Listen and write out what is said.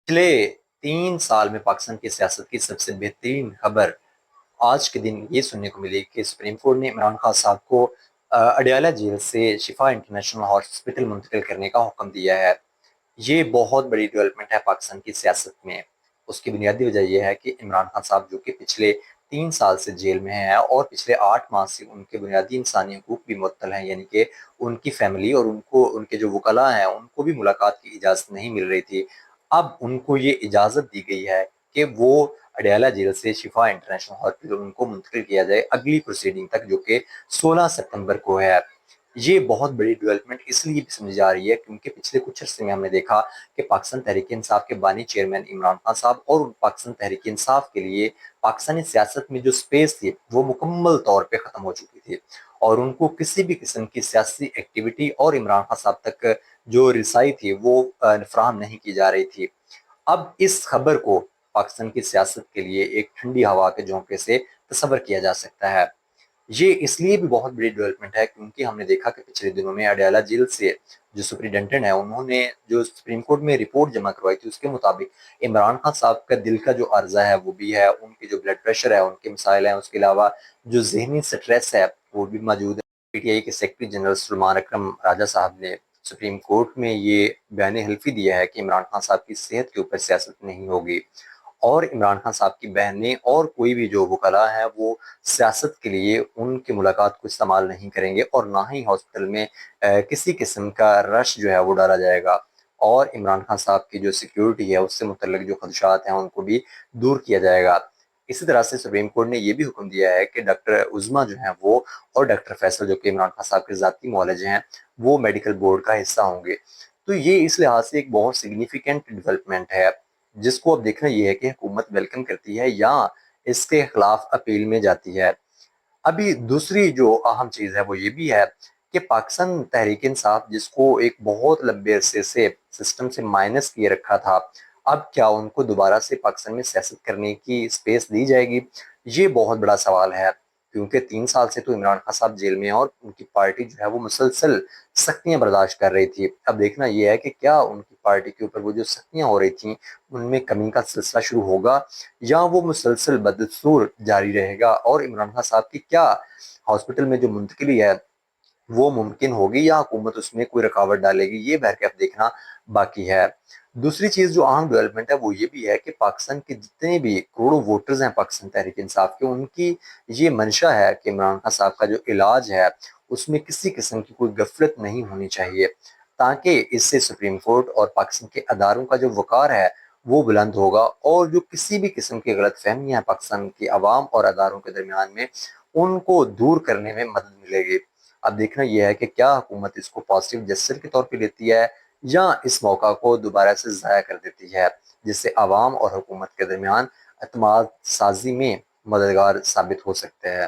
پچھلے 3 سال میں پاکستان کی سیاست کی سب سے بہترین خبر آج کے دن یہ سننے کو ملی کہ سپریم کورٹ نے عمران خان صاحب کو اڈیالہ جیل سے شفا انٹرنیشنل ہاسپٹل منتقل کرنے کا حکم دیا ہے۔ یہ بہت بڑی ڈیولپمنٹ ہے پاکستان کی سیاست میں۔ اس کی بنیادی وجہ یہ ہے کہ عمران خان صاحب جو کہ پچھلے 3 سال سے جیل میں ہیں اور پچھلے 8 ماہ سے ان کے بنیادی انسانی حقوق بھی معطل ہیں، یعنی کہ ان کی فیملی اور ان کے جو وکلاء ہیں ان کو بھی ملاقات کی اجازت نہیں مل رہی تھی۔ اب ان کو یہ اجازت دی گئی ہے کہ وہ اڈیالہ جیل سے شفا انٹرنیشنل ہاسپٹل ان کو منتقل کیا جائے اگلی پروسیڈنگ تک، جو کہ 16 ستمبر کو ہے۔ یہ بہت بڑی ڈیولپمنٹ اس لیے بھی سمجھی جا رہی ہے کیونکہ پچھلے کچھ عرصے میں ہم نے دیکھا کہ پاکستان تحریک انصاف کے بانی چیئرمین عمران خان صاحب اور پاکستان تحریک انصاف کے لیے پاکستانی سیاست میں جو سپیس تھی وہ مکمل طور پہ ختم ہو چکی تھی، اور ان کو کسی بھی قسم کی سیاسی ایکٹیویٹی اور عمران خان صاحب تک جو رسائی تھی وہ فراہم نہیں کی جا رہی تھی۔ اب اس خبر کو پاکستان کی سیاست کے لیے ایک ٹھنڈی ہوا کے جھونکے سے تصور کیا جا سکتا ہے۔ یہ اس لیے بھی بہت بڑی ڈیولپمنٹ ہے کیونکہ ہم نے دیکھا کہ پچھلے دنوں میں اڈیالہ جیل سے جو سپرنٹینڈنٹ ہے انہوں نے جو سپریم کورٹ میں رپورٹ جمع کروائی تھی، اس کے مطابق عمران خان صاحب کا دل کا جو عرضہ ہے وہ بھی ہے، ان کی جو بلڈ پریشر ہے، ان کے مسائل ہیں، اس کے علاوہ جو ذہنی سٹریس ہے وہ بھی موجود ہے۔ پی ٹی آئی کے سیکرٹری جنرل سلمان اکرم راجہ صاحب نے سپریم کورٹ میں یہ بیان حلفی دیا ہے کہ عمران خان صاحب کی صحت کے اوپر سیاست نہیں ہوگی، اور عمران خان صاحب کی بہنیں اور کوئی بھی جو وکلاء ہیں وہ سیاست کے لیے ان کی ملاقات کو استعمال نہیں کریں گے، اور نہ ہی ہاسپٹل میں کسی قسم کا رش جو ہے وہ ڈالا جائے گا، اور عمران خان صاحب کی جو سیکیورٹی ہے اس سے متعلق جو خدشات ہیں ان کو بھی دور کیا جائے گا۔ اسی طرح سے سپریم کورٹ نے یہ بھی حکم دیا ہے کہ ڈاکٹر عظما جو ہیں وہ اور ڈاکٹر فیصل جو کہ عمران خان صاحب کے ذاتی معالج ہیں وہ میڈیکل بورڈ کا حصہ ہوں گے۔ تو یہ اس لحاظ سے ایک بہت سگنیفیکنٹ ڈیولپمنٹ ہے جس کو اب دیکھنا یہ ہے کہ حکومت ویلکم کرتی ہے یا اس کے خلاف اپیل میں جاتی ہے۔ ابھی دوسری جو اہم چیز ہے وہ یہ بھی ہے کہ پاکستان تحریک انصاف جس کو ایک بہت لمبے عرصے سے سسٹم سے مائنس کیے رکھا تھا، اب کیا ان کو دوبارہ سے پاکستان میں سیاست کرنے کی سپیس دی جائے گی؟ یہ بہت بڑا سوال ہے کیونکہ 3 سال سے تو عمران خان صاحب جیل میں ہیں اور ان کی پارٹی جو ہے وہ مسلسل سختیاں برداشت کر رہی تھی۔ اب دیکھنا یہ ہے کہ کیا ان کی پارٹی کے اوپر وہ جو سختیاں ہو رہی تھیں ان میں کمی کا سلسلہ شروع ہوگا یا وہ مسلسل بدستور جاری رہے گا، اور عمران خان صاحب کی کیا ہاسپٹل میں جو منتقلی ہے وہ ممکن ہوگی یا حکومت اس میں کوئی رکاوٹ ڈالے گی؟ یہ بہرکیف دیکھنا باقی ہے۔ دوسری چیز جو اہم ڈیولپمنٹ ہے وہ یہ بھی ہے کہ پاکستان کے جتنے بھی کروڑوں ووٹرز ہیں پاکستان تحریک انصاف کے، ان کی یہ منشا ہے کہ عمران خان صاحب کا جو علاج ہے اس میں کسی قسم کی کوئی غفلت نہیں ہونی چاہیے، تاکہ اس سے سپریم کورٹ اور پاکستان کے اداروں کا جو وقار ہے وہ بلند ہوگا، اور جو کسی بھی قسم کی غلط فہمیاں پاکستان کی عوام اور اداروں کے درمیان میں ان کو دور کرنے میں مدد ملے گی۔ اب دیکھنا یہ ہے کہ کیا حکومت اس کو پازیٹیو جسچر کے طور پہ لیتی ہے یا اس موقع کو دوبارہ سے ضائع کر دیتی ہے، جس سے عوام اور حکومت کے درمیان اعتماد سازی میں مددگار ثابت ہو سکتے ہیں۔